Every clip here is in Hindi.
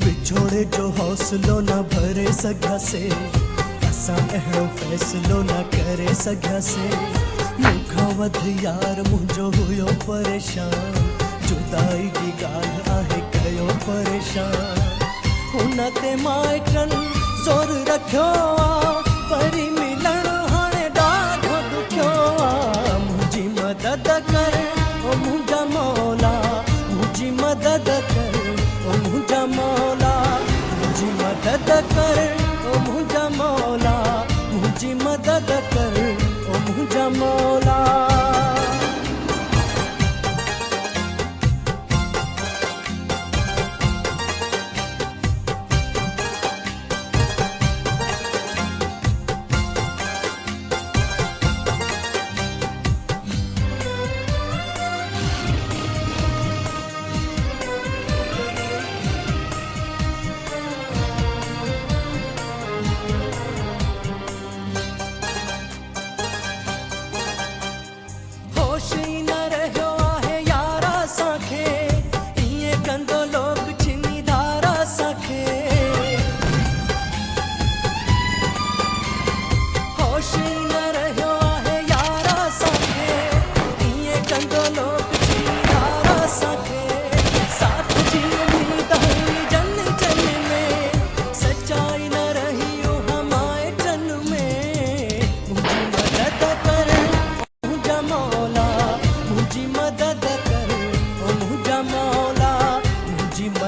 विछोड़े जो हौसलो न भरे सघिया से, असां अहिड़ो फ़ैसिलो न करे सघिया से। मूंखां वधि यार मुंहिंजो हुयो परेशान, जुदाई जी ॻाल्हि आहे कयो परेशान। हुन ते माइटनि ज़ोर रखियो आ, वरी मिलण हाणे ॾाढो ॾुखियो आ। मुंहिंजी मदद कर ओ मुंहिंजा मौला, मुंहिंजी मदद कर ओ मुंहिंजा मौला, मुंहिंजी मदद कर ओ मुंहिंजा मौला, मुंहिंजी मदद कर ओ मुंहिंजा मौला।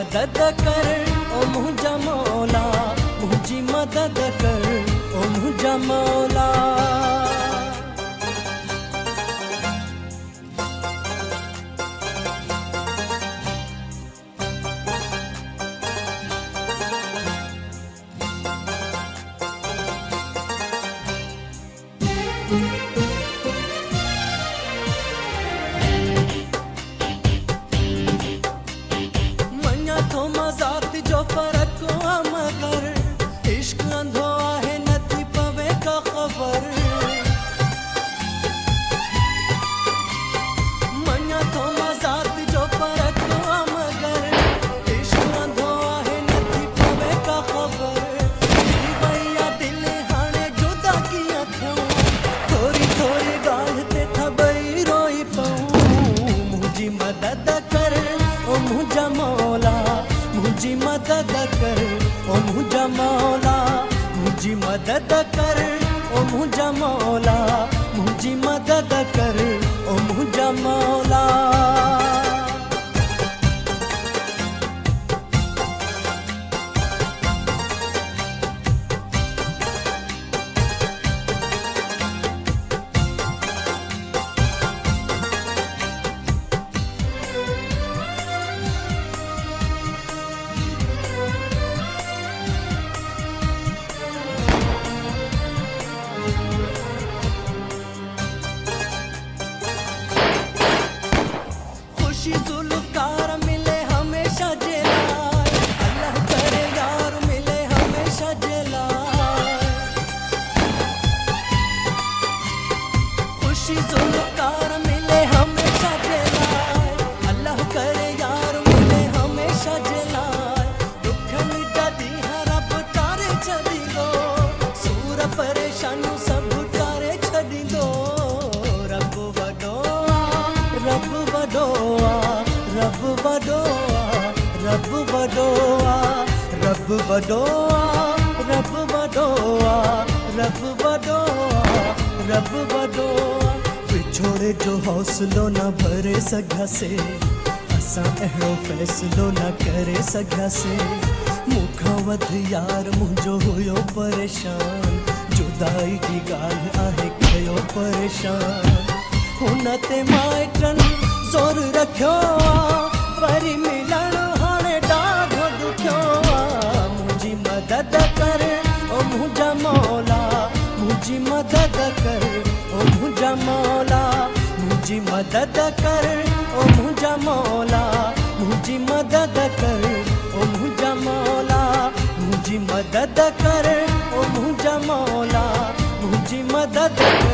मदद कर ओ मुंहिंजा मौला, मुंहिंजी मदद कर ओ मुंहिंजा मौला। मुझी मदद कर ओ मुंहिंजा मौला, मुझी मदद कर ओ मुंहिंजा मौला, मुझी मदद कर ओ मुंहिंजा मौला। जुल्फ़कार मिले हमेशा जेलाय, अल्लाह करे यार मिले हमेशा जेलाय। खुशी जुल्फ़कार मिले हमेशा जेलाय, अल्लाह करे यार मिले हमेशा जेलाय। दुखनि जा ॾींहं रब तारे छॾींदो, सूर परेशानियूं सभु तारे छॾींदो। रब वॾो आ, रब वॾो आ, रब वॾो आ, रब वॾो आ, रब वॾो आ, रब वॾो आ, रब वॾो आ, रब वॾो आ। विछोड़े जो हौसलो न भरे सघिया से, असां अहिड़ो फ़ैसिलो न करे सघिया से। मूंखां वधि यार मुंहिंजो हुयो परेशान, जुदाई जी ॻाल्हि आहे कयो परेशान। हुन ते माइटनि ज़ोर रखियो आ, वरी मिलण हाणे ॾाढो ॾुखियो आ। मुंहिंजी मदद कर ओ मुंहिंजा मौला, मुंहिंजी मदद कर ओ मुंहिंजा मौला, मुंहिंजी मदद कर ओ मुंहिंजा मौला, मुंहिंजी मदद कर ओ मुंहिंजा मौला, मुंहिंजी मदद कर ओ मुंहिंजा मौला, मुंहिंजी मदद कर।